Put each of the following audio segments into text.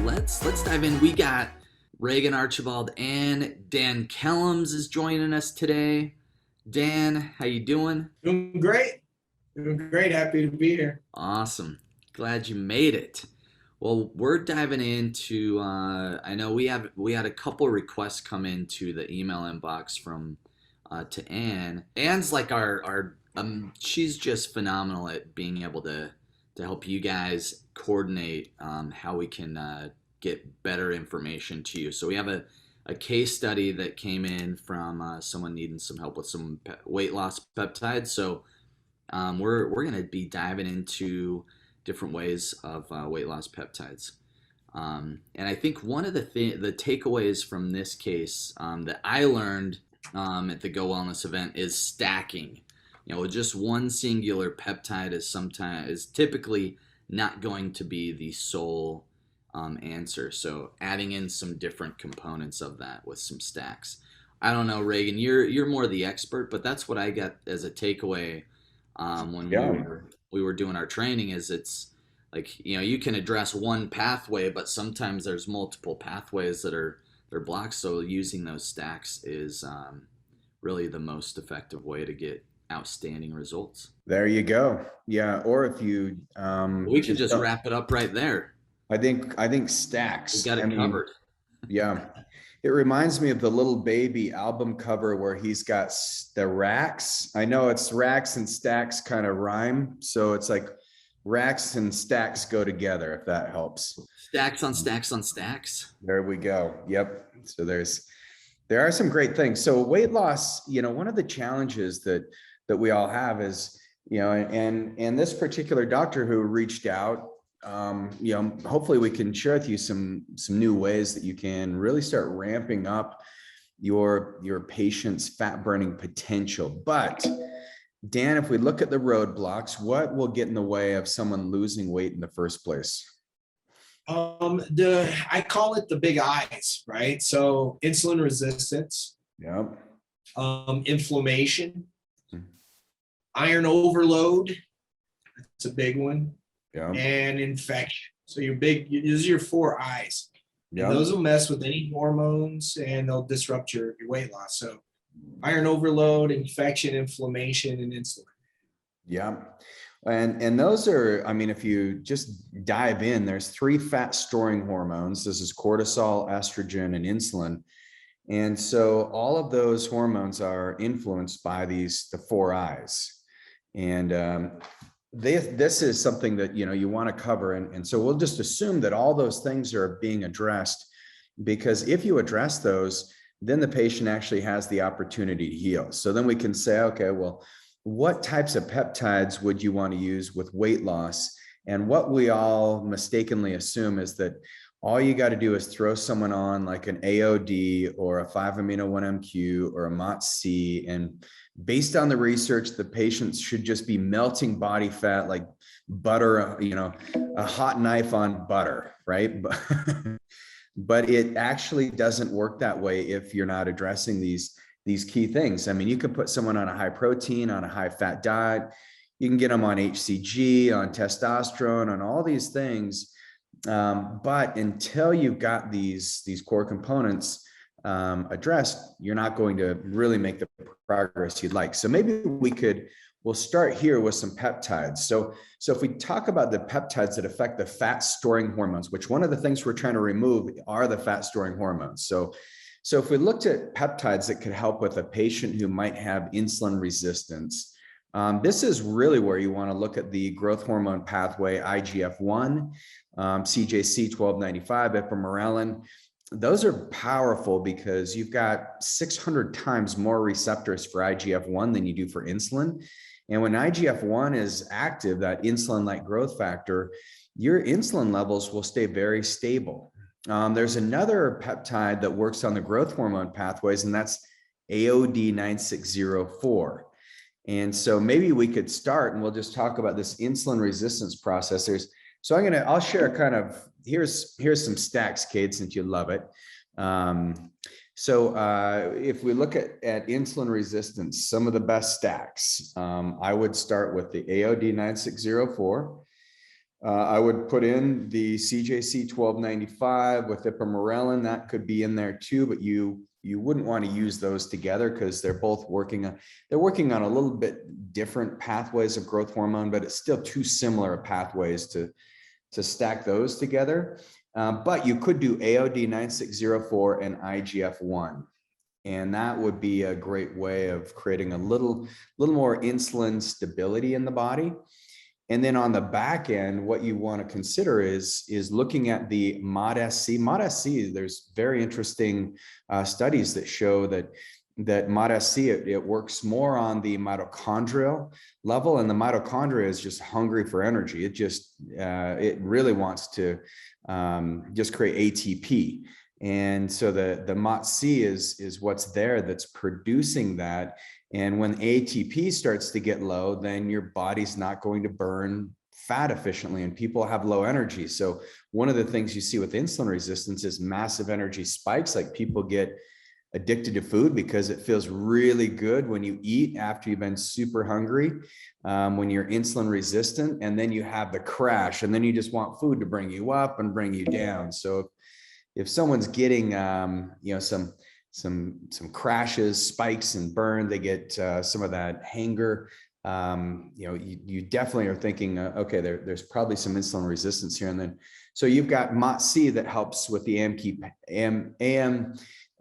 let's dive in. We got Reagan Archibald and Dan Kellums is joining us today. Dan, how you doing? Doing great. Doing great. Happy to be here. Awesome. Glad you made it. Well, we're diving into. I know we had a couple requests come into the email inbox from to Anne. Anne's like our she's just phenomenal at being able to help you guys coordinate how we can get better information to you. So we have a case study that came in from someone needing some help with some weight loss peptides. So we're going to be diving into different ways of weight loss peptides. And I think one of the takeaways from this case that I learned at the Go Wellness event is stacking. You know, just one singular peptide is typically not going to be the sole answer. So adding in some different components of that with some stacks. I don't know, Reagan, you're more the expert, but that's what I got as a takeaway when we were doing our training. Is it's like, you know, you can address one pathway, but sometimes there's multiple pathways they're blocked. So using those stacks is really the most effective way to get outstanding results. There you go. Yeah. Or if you we can just wrap it up right there. I think stacks. We got it covered. Yeah. It reminds me of the Little Baby album cover where he's got the racks. I know it's racks and stacks kind of rhyme. So it's like racks and stacks go together, if that helps. Stacks on stacks on stacks. There we go. Yep. So there are some great things. So weight loss, you know, one of the challenges that we all have is, you know, and this particular doctor who reached out, you know, hopefully we can share with you some new ways that you can really start ramping up your patient's fat burning potential. But Dan, if we look at the roadblocks, what will get in the way of someone losing weight in the first place? I call it the big I's, right? So insulin resistance, Yep. Inflammation, iron overload, that's a big one. Yeah. And infection. So those are your four I's. Yeah. And those will mess with any hormones and they'll disrupt your weight loss. So iron overload, infection, inflammation, and insulin. Yeah. And those are, I mean, if you just dive in, there's three fat storing hormones. This is cortisol, estrogen, and insulin. And so all of those hormones are influenced by the four I's. And this is something that, you know, you want to cover. And so we'll just assume that all those things are being addressed, because if you address those, then the patient actually has the opportunity to heal. So then we can say, okay, well, what types of peptides would you want to use with weight loss? And what we all mistakenly assume is that all you got to do is throw someone on like an AOD or a 5-amino-1-MQ or a ModSC, and based on the research, the patients should just be melting body fat like butter, you know, a hot knife on butter, right? But it actually doesn't work that way if you're not addressing these key things. I mean, you can put someone on a high protein, on a high fat diet. You can get them on HCG, on testosterone, on all these things. But until you've got these core components addressed, you're not going to really make the progress you'd like. So maybe we'll start here with some peptides. So if we talk about the peptides that affect the fat storing hormones, which one of the things we're trying to remove are the fat storing hormones. So if we looked at peptides that could help with a patient who might have insulin resistance, this is really where you want to look at the growth hormone pathway, IGF-1, CJC 1295, ipamorelin. Those are powerful because you've got 600 times more receptors for IGF-1 than you do for insulin. And when IGF-1 is active, that insulin-like growth factor, your insulin levels will stay very stable. There's another peptide that works on the growth hormone pathways, and that's AOD 9604. And so maybe we could start, and we'll just talk about this insulin resistance processors. So I'll share kind of, here's some stacks, Cade, since you love it. So if we look at insulin resistance, some of the best stacks, I would start with the AOD 9604. I would put in the CJC 1295 with ipamorelin. That could be in there too, but you wouldn't want to use those together because they're both working on a little bit different pathways of growth hormone, but it's still too similar pathways to stack those together. But you could do AOD 9604 and IGF-1. And that would be a great way of creating a little more insulin stability in the body. And then on the back end, what you want to consider is looking at the ModSC. ModSC, there's very interesting studies that show that ModSC, it works more on the mitochondrial level, and the mitochondria is just hungry for energy. It really wants to just create ATP. And so the ModSC is what's there that's producing that. And when ATP starts to get low, then your body's not going to burn fat efficiently, and people have low energy. So one of the things you see with insulin resistance is massive energy spikes. Like, people get addicted to food because it feels really good when you eat after you've been super hungry, when you're insulin resistant, and then you have the crash, and then you just want food to bring you up and bring you down. So if someone's getting some crashes, spikes, and burn, they get some of that hanger. You definitely are thinking, okay, there's probably some insulin resistance here. And then, so you've got ModSC that helps with the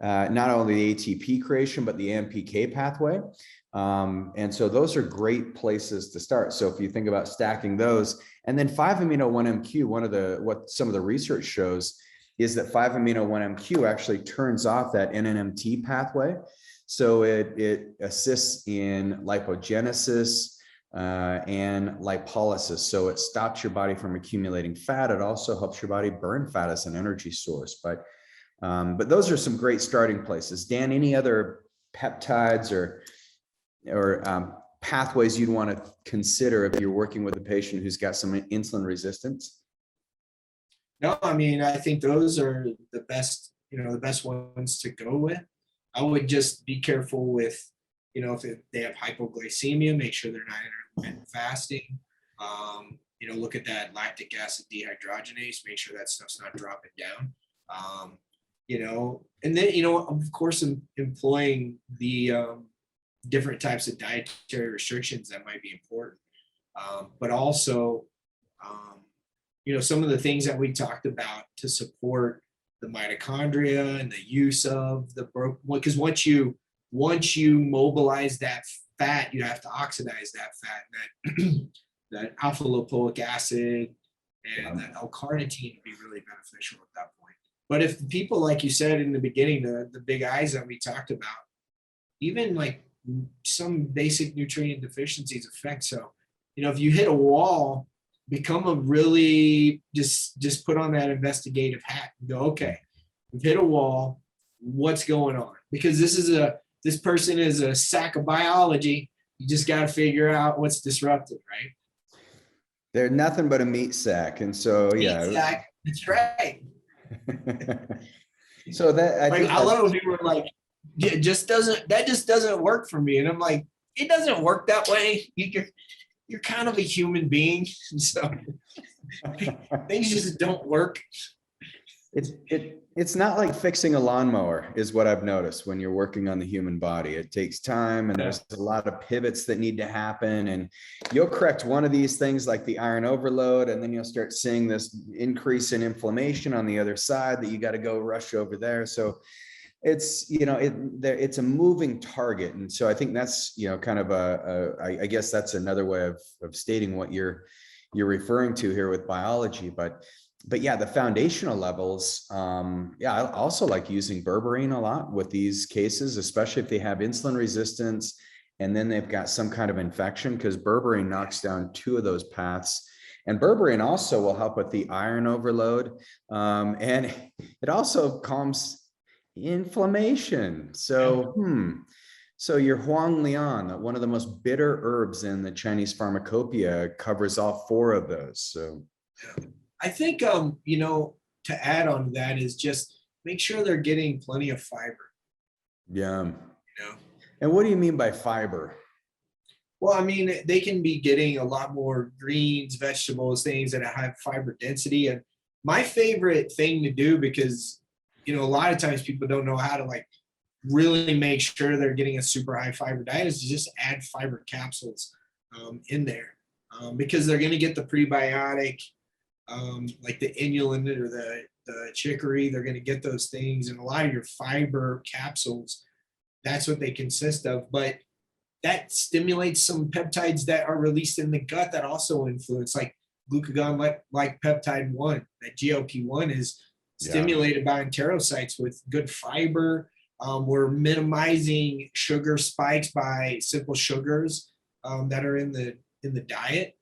not only the ATP creation, but the AMPK pathway. And so those are great places to start. So if you think about stacking those, and then 5-amino-1-MQ, what some of the research shows is that 5-amino-1-MQ actually turns off that NNMT pathway. So it assists in lipogenesis and lipolysis. So it stops your body from accumulating fat. It also helps your body burn fat as an energy source. But those are some great starting places. Dan, any other peptides or pathways you'd want to consider if you're working with a patient who's got some insulin resistance? No, I mean, I think those are the best ones to go with. I would just be careful with, if they have hypoglycemia, make sure they're not intermittent fasting. Look at that lactic acid dehydrogenase, make sure that stuff's not dropping down. And then, of course, employing the different types of dietary restrictions that might be important. But also, some of the things that we talked about to support the mitochondria and the use of the because once you mobilize that fat, you have to oxidize that fat, that alpha lipoic acid and that L-carnitine would be really beneficial at that point. But if people, like you said in the beginning, the big I's that we talked about, even like some basic nutrient deficiencies affect. So, if you hit a wall, become a really just put on that investigative hat and go, okay, we've hit a wall, what's going on? Because this person is a sack of biology. You just got to figure out what's disrupted, right? They're nothing but a meat sack. And so, yeah. Meat sack, that's right. So that I think a lot of people are like, that just doesn't work for me. And I'm like, it doesn't work that way. You're kind of a human being, so things just don't work. It's not like fixing a lawnmower, is what I've noticed when you're working on the human body. It takes time, and there's a lot of pivots that need to happen, and you'll correct one of these things like the iron overload, and then you'll start seeing this increase in inflammation on the other side that you got to go rush over there. So it's it's a moving target, and so I think that's kind of I guess that's another way of stating what you're referring to here with biology. But yeah, the foundational levels, I also like using berberine a lot with these cases, especially if they have insulin resistance and then they've got some kind of infection, because berberine knocks down two of those paths. And berberine also will help with the iron overload, and it also calms inflammation. So your Huanglian, one of the most bitter herbs in the Chinese pharmacopoeia, covers all four of those. So I think to add on to that is just make sure they're getting plenty of fiber. Yeah. And what do you mean by fiber? Well, I mean, they can be getting a lot more greens, vegetables, things that have fiber density. And my favorite thing to do, because, a lot of times people don't know how to like really make sure they're getting a super high fiber diet, is to just add fiber capsules in there, because they're going to get the prebiotic, like the inulin or the chicory. They're going to get those things, and a lot of your fiber capsules, that's what they consist of. But that stimulates some peptides that are released in the gut that also influence, like glucagon, like peptide 1. That GLP-1 is stimulated by enterocytes with good fiber. We're minimizing sugar spikes by simple sugars that are in the diet,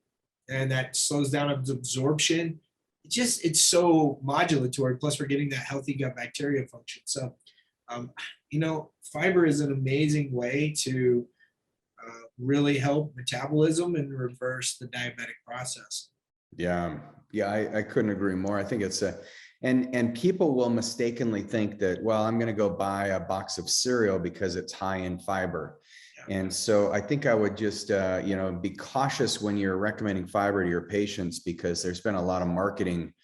and that slows down absorption. It's so modulatory. Plus, we're getting that healthy gut bacteria function. So, fiber is an amazing way to really help metabolism and reverse the diabetic process. Yeah. I couldn't agree more. I think it's and people will mistakenly think that, well, I'm going to go buy a box of cereal because it's high in fiber. Yeah. And so I think I would just, be cautious when you're recommending fiber to your patients, because there's been a lot of marketing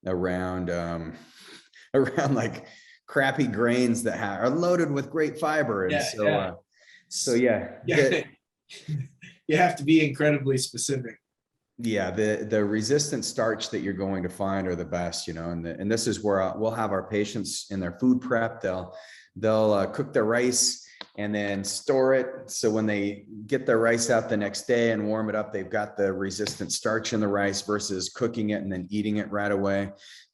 around, around like crappy grains that are loaded with great fiber. And you have to be incredibly specific. Yeah, the resistant starch that you're going to find are the best, and this is where we'll have our patients in their food prep. They'll cook their rice and then store it. So when they get their rice out the next day and warm it up, they've got the resistant starch in the rice, versus cooking it and then eating it right away.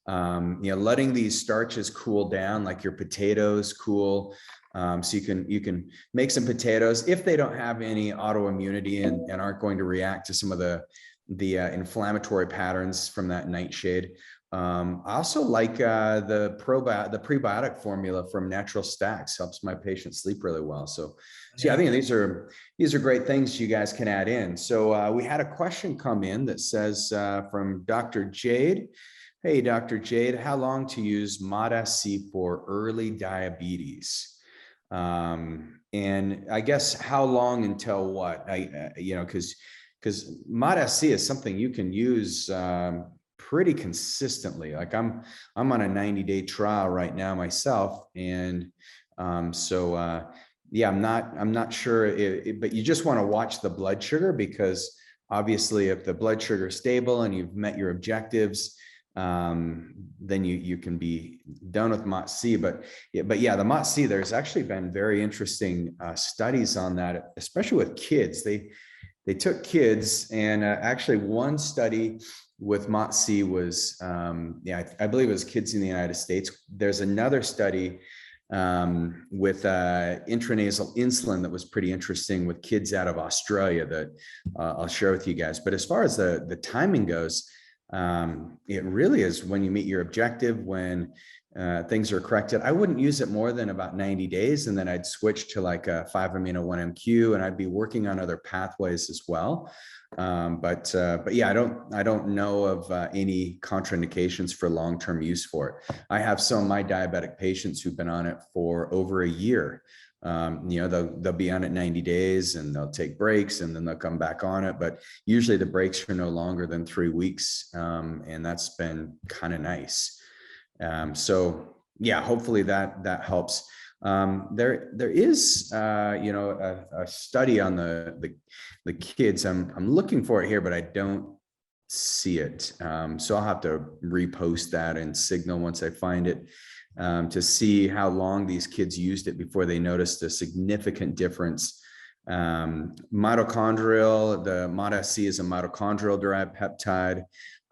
Letting these starches cool down, like your potatoes cool. So you can make some potatoes if they don't have any autoimmunity and aren't going to react to some of the inflammatory patterns from that nightshade. I also like the prebiotic formula from Natural Stacks. Helps my patients sleep really well. So I think these are great things you guys can add in. So we had a question come in that says from Dr. Jade. Hey, Dr. Jade, how long to use ModSC for early diabetes? And I guess how long until what? Because ModSC is something you can use pretty consistently. Like I'm on a 90-day trial right now myself, and I'm not sure, but you just want to watch the blood sugar, because obviously if the blood sugar is stable and you've met your objectives, then you can be done with ModSC. But the ModSC, there's actually been very interesting studies on that, especially with kids. They took kids, and actually one study with ModSC was, I believe it was kids in the United States. There's another study with intranasal insulin that was pretty interesting with kids out of Australia that I'll share with you guys. But as far as the timing goes, it really is when you meet your objective, when things are corrected. I wouldn't use it more than about 90 days, and then I'd switch to like a 5-amino-1-MQ, and I'd be working on other pathways as well. But I don't know of any contraindications for long-term use for it. I have some of my diabetic patients who've been on it for over a year. They'll be on it 90 days and they'll take breaks and then they'll come back on it. But usually the breaks are no longer than 3 weeks. And that's been kind of nice. Hopefully that helps. There is, a study on the kids. I'm looking for it here, but I don't see it. So I'll have to repost that in Signal once I find it, to see how long these kids used it before they noticed a significant difference. Mitochondrial, the ModSC is a mitochondrial derived peptide.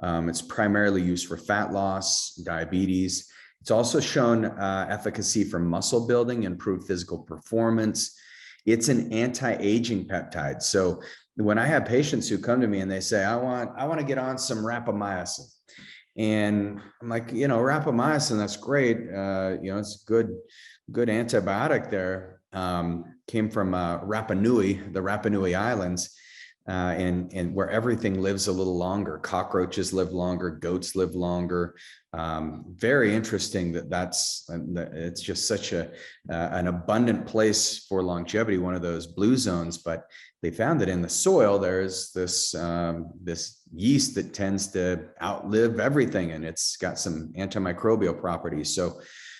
It's primarily used for fat loss, diabetes. It's also shown efficacy for muscle building, improved physical performance. It's an anti-aging peptide. So when I have patients who come to me and they say, I want to get on some rapamycin. And I'm like, rapamycin, that's great. It's good antibiotic there. Came from Rapa Nui, the Rapa Nui Islands. and where everything lives a little longer. Cockroaches live longer, goats live longer. Very interesting that it's just such an abundant place for longevity, one of those blue zones. But they found that in the soil, there's this yeast that tends to outlive everything, and it's got some antimicrobial properties.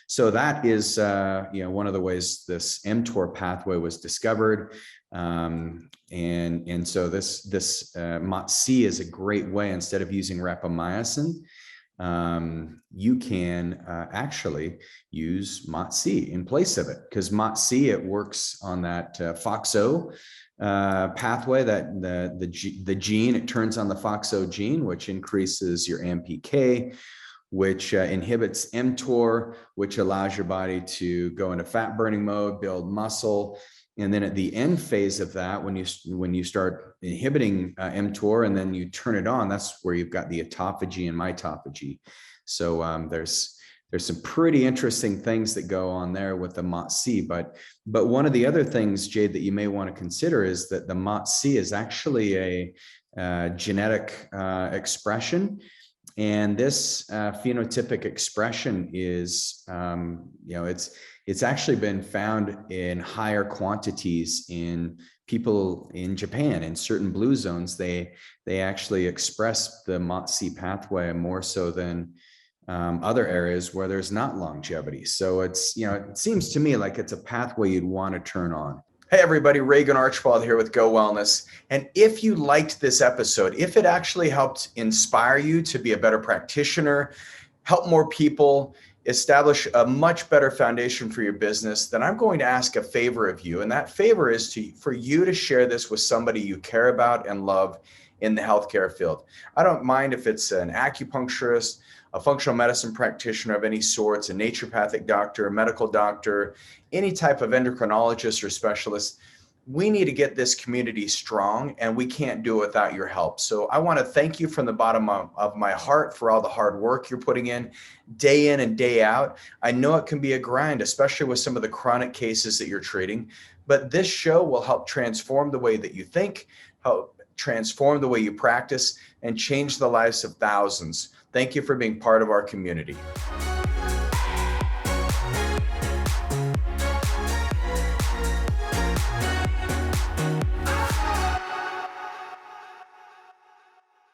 So that is, one of the ways this mTOR pathway was discovered. And so this ModSC is a great way. Instead of using rapamycin, you can actually use ModSC in place of it, because ModSC, it works on that FOXO pathway, that the gene, it turns on the FOXO gene, which increases your AMPK, which inhibits mTOR, which allows your body to go into fat burning mode, build muscle. And then at the end phase of that, when you start inhibiting mTOR and then you turn it on, that's where you've got the autophagy and mitophagy. So there's some pretty interesting things that go on there with the ModSC. But one of the other things, Jade, that you may want to consider is that the ModSC is actually a genetic expression. And this phenotypic expression is, it's actually been found in higher quantities in people in Japan. In certain blue zones, they actually express the ModSC pathway more so than other areas where there's not longevity. So it's, it seems to me like it's a pathway you'd want to turn on. Hey everybody, Reagan Archibald here with Go Wellness. And if you liked this episode, if it actually helped inspire you to be a better practitioner, help more people, establish a much better foundation for your business, then I'm going to ask a favor of you. And that favor is for you to share this with somebody you care about and love in the healthcare field. I don't mind if it's an acupuncturist, a functional medicine practitioner of any sorts, a naturopathic doctor, a medical doctor, any type of endocrinologist or specialist. We need to get this community strong, and we can't do it without your help. So I want to thank you from the bottom of my heart for all the hard work you're putting in and day out. I know it can be a grind, especially with some of the chronic cases that you're treating, but this show will help transform the way that you think, help transform the way you practice, and change the lives of thousands. Thank you for being part of our community.